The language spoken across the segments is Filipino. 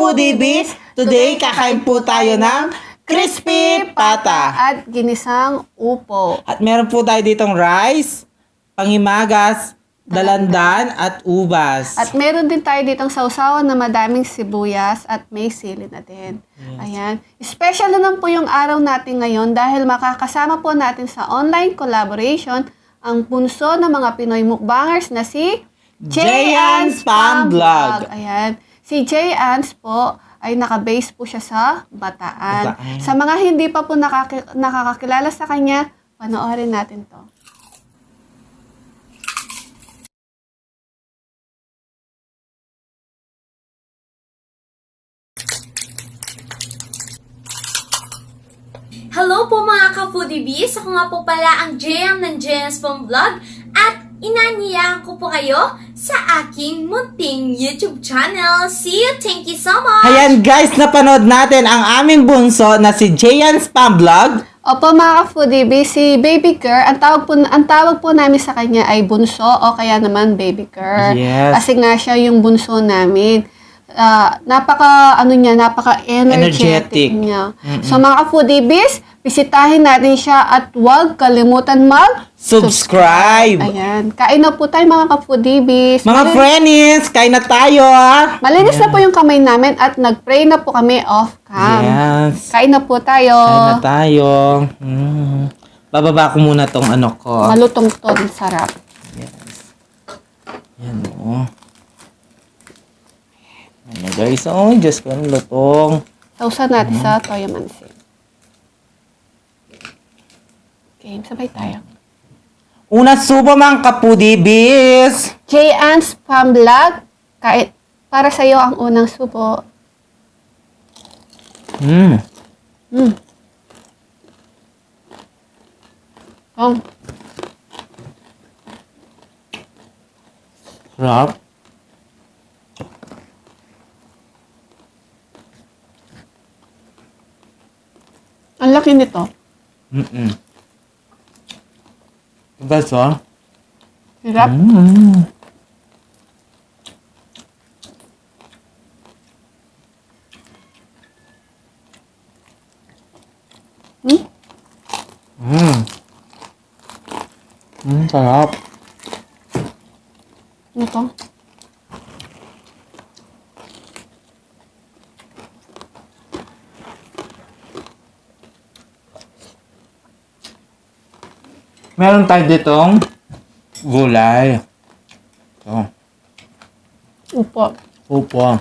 ka-foodies! Today, kakain po tayo ng crispy pata. At ginisang upo. At meron po tayo ditong rice, pangimagas, dalandan, at ubas. At meron din tayo ditong sausawan na madaming sibuyas at may sili na din. Ayan. Special naman po yung araw natin ngayon dahil makakasama po natin sa online collaboration ang bunso ng mga Pinoy mukbangers na si Jayan Spam Vlog. Ayan. Si Jayan po ay naka-base po siya sa Bataan. Sa mga hindi pa po nakakakilala sa kanya, panoorin natin to. Hello po mga ka-foodies! Ako nga po pala ang Jayang ng Jayan's Spam Vlog at inanyayahan ko po kayo sa aking munting YouTube channel. See you! Thank you so much! Ayan guys, napanood natin ang aming bunso na si Jayan Spam Vlog. Opo mga ka-foodie, si Baby Girl, ang tawag po namin sa kanya ay bunso o kaya naman Baby Girl. Yes. Kasi nga siya yung bunso namin. Napaka-energetic niya. So mga ka-foodies, bisitahin natin siya at huwag kalimutan Subscribe! Ayan. Kain na po tayo mga ka-foodies. Mga friends, kain na tayo ah! Malinis na po yung kamay namin at nag-pray na po kami off-cam. Yes. Kain na po tayo. Kain na tayo. Bababa ko muna tong ano ko. Malutong to, sarap. Yes. Yan o. Ano guys, oh, Diyos ko, ang lutong. Sausan natin sa toyo mansi. Okay, sabay tayo. Una subo mga kapudibis. Jayan's Spam Vlog, para sa iyo ang unang subo. Oh, Sarap. ang laki nito. That's all. Hirap. Sarap. Ano to? Meron tayo ditong gulay. Ito. Upo. Upo.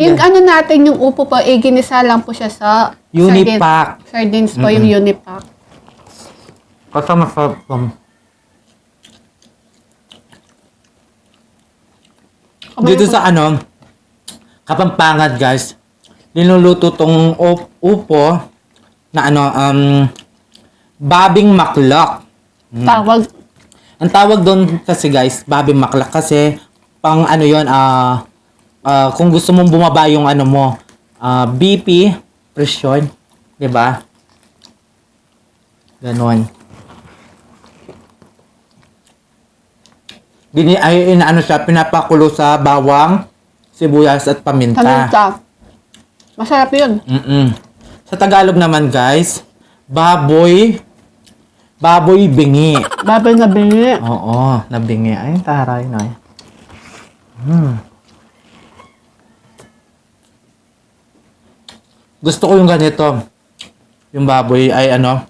Yung ano natin, yung upo po, ginisa lang po siya sa Unipack. Sardines po, yung Unipack. Kasama sa dito sa ano, Kapampangan guys, niluluto tong upo na ano, babing maklak. Tawag. Ang tawag doon kasi guys, babing maklak kasi pang ano yon, kung gusto mong bumaba yung ano mo, BP, presyon, 'di ba? Ganon. Inaano siya, pinapakulo sa bawang, sibuyas at paminta. Paminta. Masarap yun. Sa Tagalog naman guys, baboy bingi. Baboy na bingi. Oo, nabingi. Ay, taray na. Gusto ko yung ganito. Yung baboy ay ano,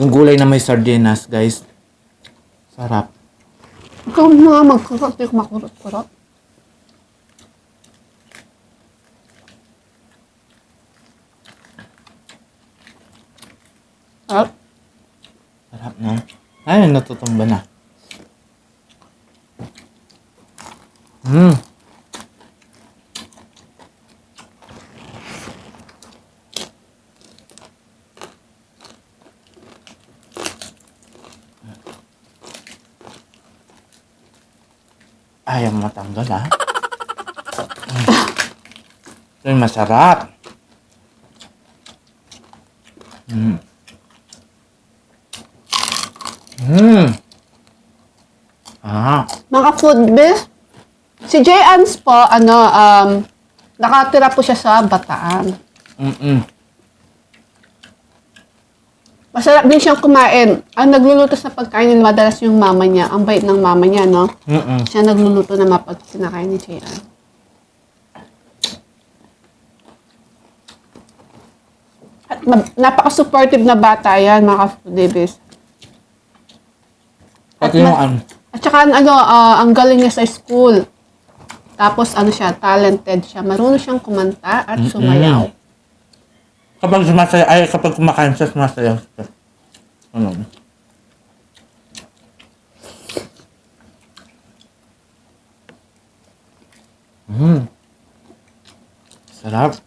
yung gulay na may sardinas, guys. Sarap. Ikaw mga magkakapit makurot-kurot. Sarap. Sarap na. Ay, natutumba na. Ayaw matanggal ha. Ito yung masarap. Mga food biz. Si J. Ans po, nakatira po siya sa Bataan. Masarap din siyang kumain. Ang nagluluto sa pagkain niya, madalas yung mama niya. Ang bait ng mama niya, no? Siya nagluluto na mapag kinakain ni J. Ans. At napaka-supportive na bata yan, mga foodies. Pati yung At saka ang galing niya sa school. Tapos siya, talented siya. Marunong siyang kumanta at sumayaw. kapag kumakain siya, sumasayaw siya. Sarap.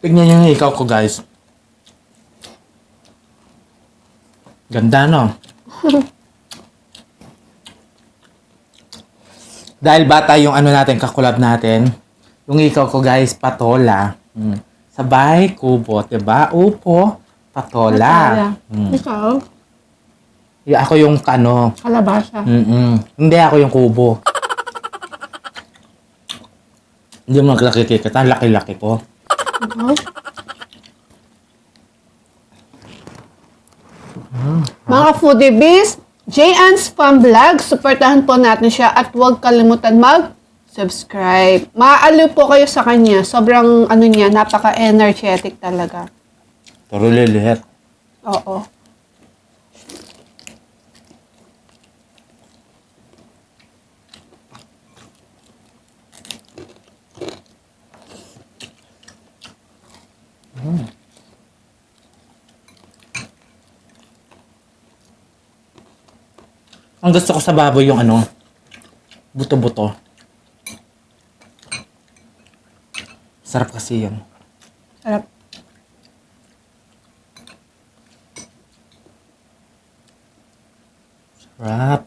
Tignan niyo yung ikaw ko, guys. Ganda, no? Dahil bata yung natin, kakulab natin. Yung ikaw ko, guys, patola. Sa bahay, kubo, diba? Upo, patola. Ikaw? Ako yung Kalabasa. Hindi ako yung kubo. Hindi mo naglaki kita. Laki-laki ko. Mga foodie biz, J. Ans Fun Vlog, supportahan po natin siya at huwag kalimutan mag-subscribe. Maaaliw po kayo sa kanya. Sobrang niya, napaka-energetic talaga. Puro liliit. Oo. Ang gusto ko sa baboy yung buto-buto. Sarap kasi yun. Sarap. Sarap.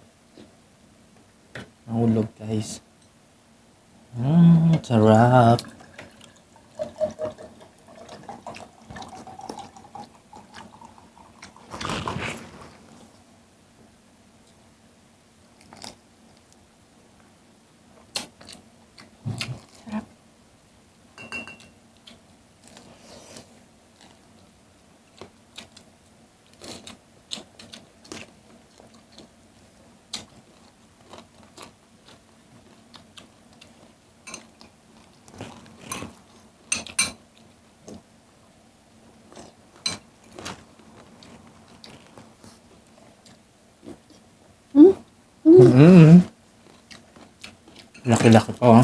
Nahulog, guys. Sarap. Laki-laki pa, ha?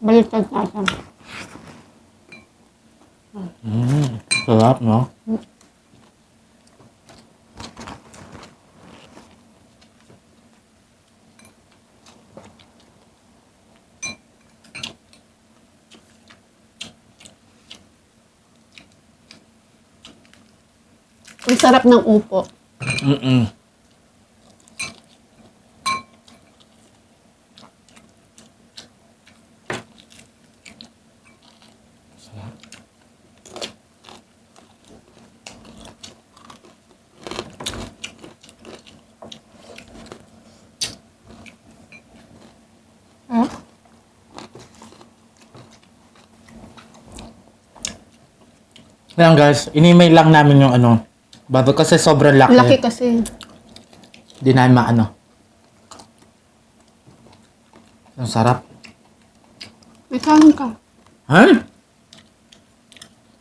Baliktad natin. Sarap, no? Ang sarap ng upo. Yan, guys, in-email lang namin yung baboy kasi sobrang laki. Laki kasi. Di namin Ang sarap. May kanin ka. Ha?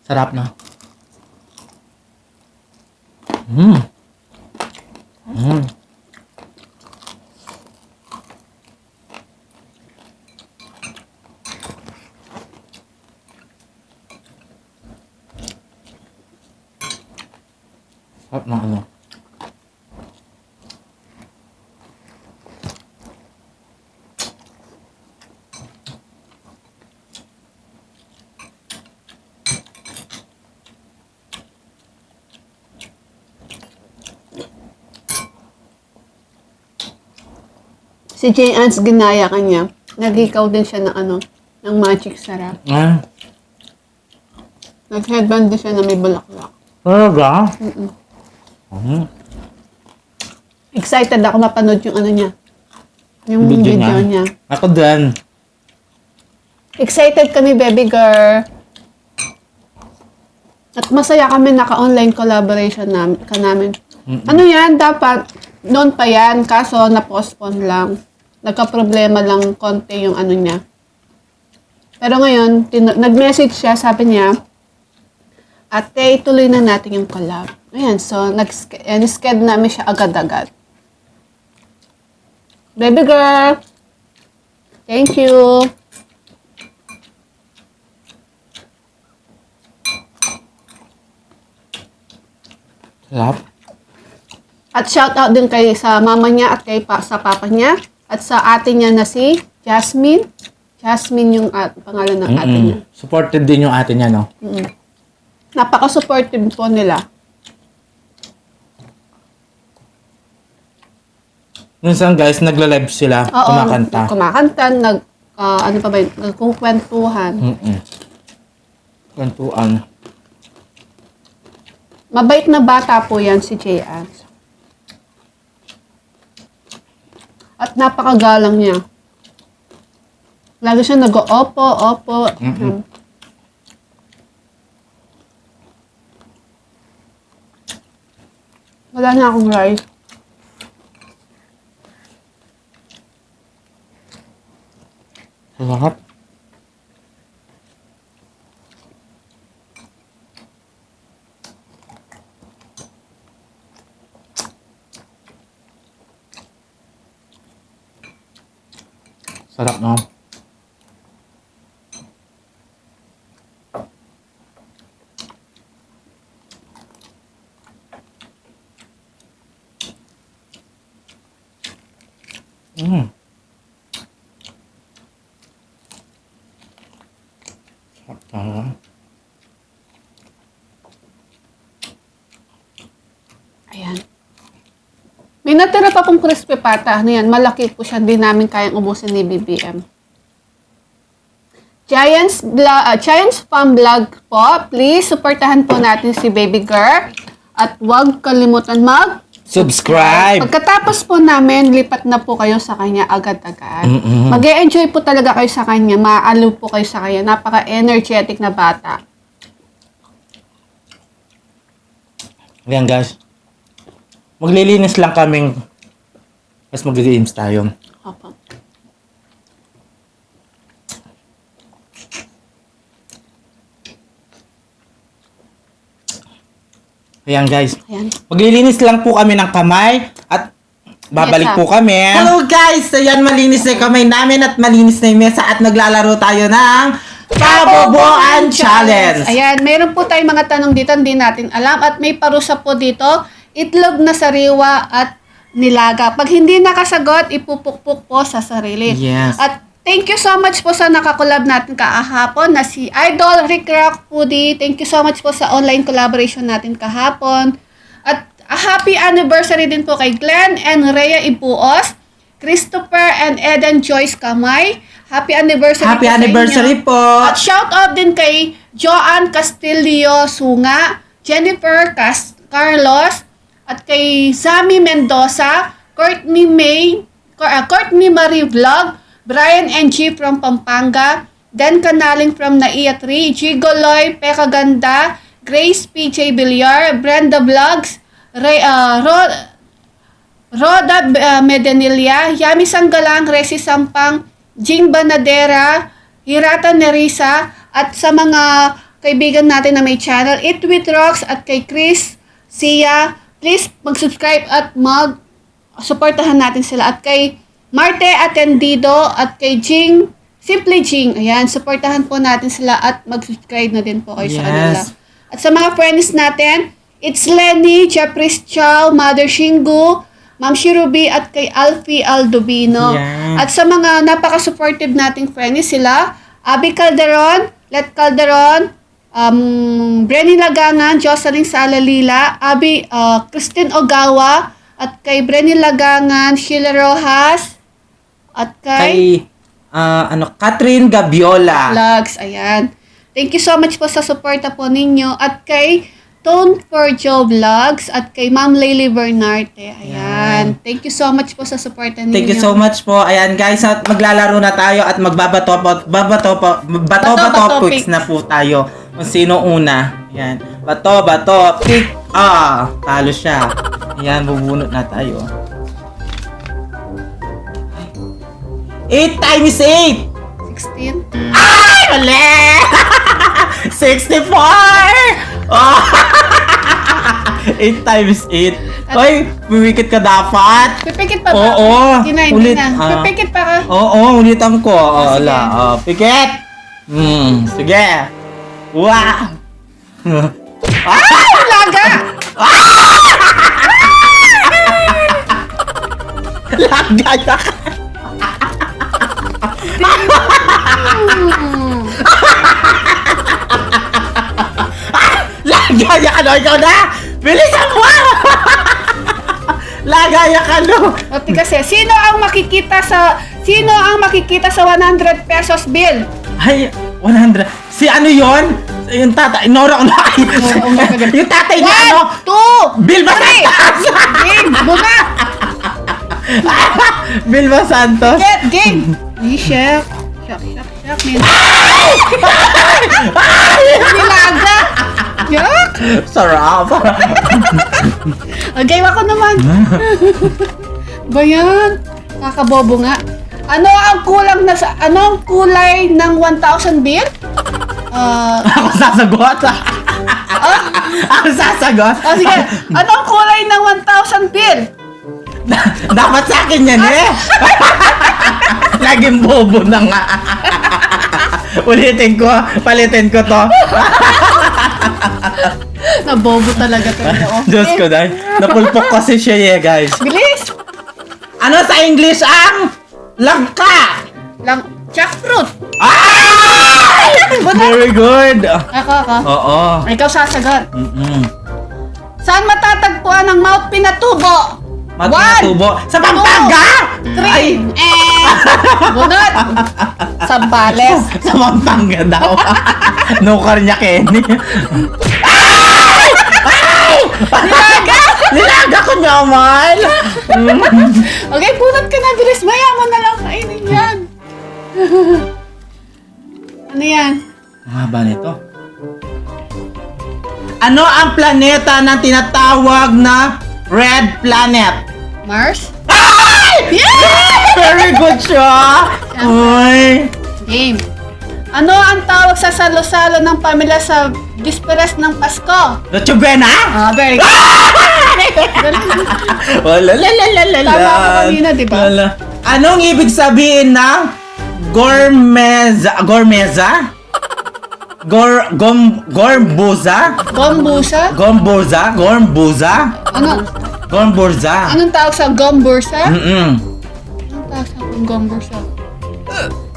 Sarap, no? Si Jay Ans ginaya kanya. Nag-ikaw din siya ng ng magic sarap. Ah, Nag-headband din siya na may bulaklak. talaga? Excited ako mapanood yung niya. Yung Video video niya. niya. Ako din. Excited kami, baby girl. At masaya kami naka-online collaboration namin. Ano yan? Dapat, noon pa yan, kaso na-postpone lang. Nagka-problema lang konti yung niya. Pero ngayon, nag-message siya, sabi niya, ate, ituloy na natin yung collab. Ayan, so, nag-schedule namin siya agad-agad. Baby girl, thank you. Sarap. At shout out din kay sa mama niya at sa papa niya at sa ate niya na si Jasmine. Jasmine yung pangalan ng ate niya. Supported din yung ate niya, no? Napaka-supportive po nila. Minsan guys, nagla-live sila, Oo, kumakanta. Kumakanta, ano pa ba yun? Nagkukwentuhan. Kwentuan. Mabait na bata po yan si Jay Ans. At napakagalang niya. Lagi siya nag-opo, opo. Wala na akong rice. Sarap. Sarap, no? Sarap talaga. Ayan. May natira pa pong crispy pata. Ano yan? Malaki po siya. Hindi namin kayang ubusin ni BBM. Giants Farm Vlog po. Please, supportahan po natin si baby girl. At huwag kalimutan Subscribe! Pagkatapos po namin, lipat na po kayo sa kanya agad-agad. Mag-e-enjoy po talaga kayo sa kanya. Maaalw po kayo sa kanya. Napaka-energetic na bata. Ayan guys. Maglilinis lang kaming mas mag-games tayo. Opo. Ayan guys. Ayan. Maglilinis lang po kami ng kamay at babalik Mesa. po kami. Hello guys! Ayan, malinis na yung kamay namin at malinis na yung mesa at maglalaro tayo ng Paboboan Challenge! Ayan, meron po tayong mga tanong dito, hindi natin alam. At may parusa po dito, itlog na sariwa at nilaga. Pag hindi nakasagot, ipupukpuk po sa sarili. Yes. At thank you so much po sa nakakolab natin kahapon na si Idol Rick Rock Foodie. Thank you so much po sa online collaboration natin kahapon. At a happy anniversary din po kay Glenn and Rhea Ipuos, Christopher and Eden Joyce Kamay. Happy anniversary Happy po anniversary sa inyo. po! At shout out din kay Joanne Castillo Sunga, Jennifer Carlos, at kay Sammy Mendoza, Courtney Marie Vlog, Brian NG from Pampanga, Dan Canaling from Naiya 3, Gigoloy, Peka Ganda, Grace PJ Villar, Brenda Vlogs, Roda Medenilia, Yami Sanggalang, Resi Sampang, Jing Banadera, Hirata Nerisa, at sa mga kaibigan natin na may channel, Eat With Rocks, at kay Chris, Sia, please mag-subscribe at mag-supportahan natin sila. At kay Marte Atendido at kay Jing, Simply Jing, ayan, supportahan po natin sila at mag-subscribe na din po kayo sa kanila. At sa mga friends natin, it's Lenny, Jeffrey Chow, Mother Shingu, Ma'am Shirubi, at kay Alfie Aldovino. Yes. At sa mga napaka-supportive nating friends sila, Abby Calderon, Let Calderon, Brenny Lagangan, Jocelyn Salalila, Christine Ogawa, at kay Brenny Lagangan, Sheila Rojas, At Kay, Catherine Gabiola. Vlogs, ayan. Thank you so much po sa suporta po ninyo. At kay Tone for Joe Vlogs at kay Ma'am Layli Bernarte. Ayan. Thank you so much po sa suporta ninyo. Thank you so much po. Ayan guys, at maglalaro na tayo at bato quiz na po tayo. Kung sino una. Ayan. Bato, pick. Talo siya. Ayan, bubunot na tayo. 8 times 8! 16. Ay! Mali! 64! Oh! 8 times 8. Hoy, pumikit ka dapat. Pipikit pa ba? Oo. Hindi Ulit. na. Pipikit pa ka. Oo, ulitan ko. Sige. Pikit! Sige. Wow! Laga! Lagay ka! Lagaya ka no, ikaw na! Bilisan mo! Lagaya ka no! Pati kasi, sino ang makikita sa 100 pesos bill? Ay, 100. Si ano yon? Yung tatay, Nora na. Oo, magaganda. Yung tatay niya ano? 1, 2, Bill Basantos! game! Buka! Bill Basantos? Get game! Shak. Nilaga! Yak! Sarap! Okay, ako naman. Ba yan? Kakabobo nga. Ano ang kulay ng 1,000 bill? Ako sasagot! Ako sasagot! Sige. Ano ang kulay ng 1,000 bill? Dapat sa akin yan eh! Laging bobo na nga. Palitin ko to. Nabobo talaga to. Diyos ko dahil. Napulpok kasi siya eh guys. Bilis! Ano sa English ang langka? Jackfruit! Ay! Very good! Ako. Oo. Ikaw sasagot. Mm-mm. Saan matatagpuan ang Mount Pinatubo? Matubo. Sa Pampanga! 3. Bunot! Sambales. Sa Pampanga daw. Nukar niya Kenny. Nilaga! Nilaga ko naman! Okay, bunot ka na. Bilis, mayaman na lang kainin yan. Ano yan? Ang haba nito. Ano ang planeta na tinatawag na Red Planet? Mars? Yeah! Very good siya! Uy! Game. Ano ang tawag sa salo-salo ng pamilya sa Bisperas ng Pasko? Noche Buena? Very good. Wala la la la la la. Tama ako kanina, di ba? Wala. Anong ibig sabihin ng gormeza? Gormeza? Gormbuza? Gombusa? Ano? Gormburza. Anong tawag sa gombursa? Mm-mm. Anong tawag sa gombursa?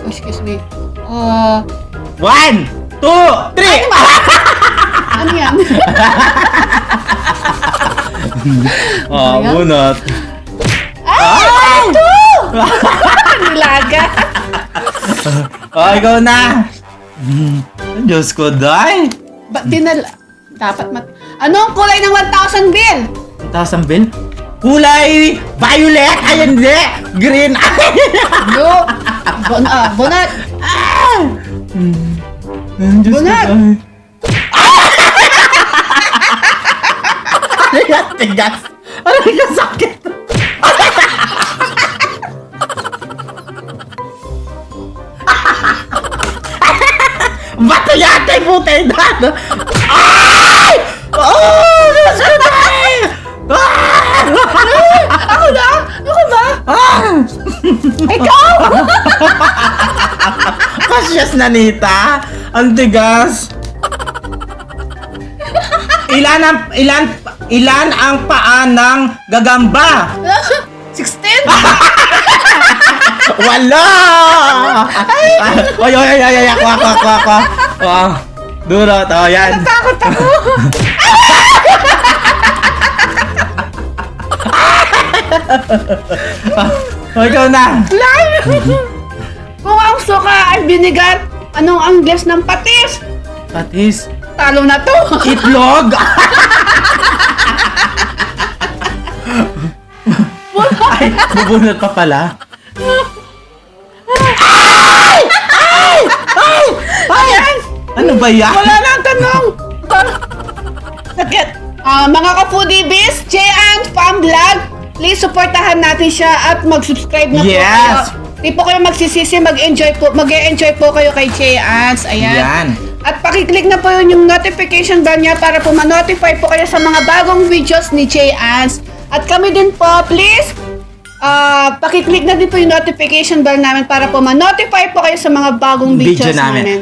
Excuse me. 1, 2, 3! Ano yan? Bunot. Ay! Nilaga. Ikaw na. Diyos ko, day. Ba't dapat ano ang kulay ng 1,000 bill? 1,000 bill? Kulay violet! Ay, hindi! Green! No. Bunot. Diyos ko, Bunot! day. Ano yung tigas? Ano yung sakit? Bato yata yung putay na! Ay! Oh! Diyos ko, day! Ako na? Ako ba? Ikaw! Kasyas na Nita. Ang tigas. Ilan ang paa ng gagamba? 16? Wala! Ay, ako. Durot, yan. Natakot ako. O, ikaw na. Kung ang suka ay vinegar, anong Angles ng patis? Patis. Talo na to. Itlog. Ay, bubunot pa pala. Ayan. Ano ba yan? Wala na ang tanong. Sakit. Mga ka-foodie-biz, J-Ann Fam Vlog, please supportahan natin siya at mag-subscribe na po Yes. kayo. Di po kayo magsisisi, mag-enjoy po kayo kay J-Ann's. Ayan. Yan. At pakiclick na po yun yung notification bell niya para po ma-notify po kayo sa mga bagong videos ni J-Ann's. At kami din po, please, pakiclick na din po yung notification bell namin para po ma-notify po kayo sa mga bagong Video videos namin. namin.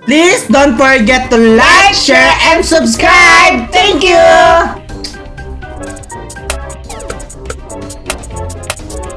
Please don't forget to like, share, and subscribe. Thank you!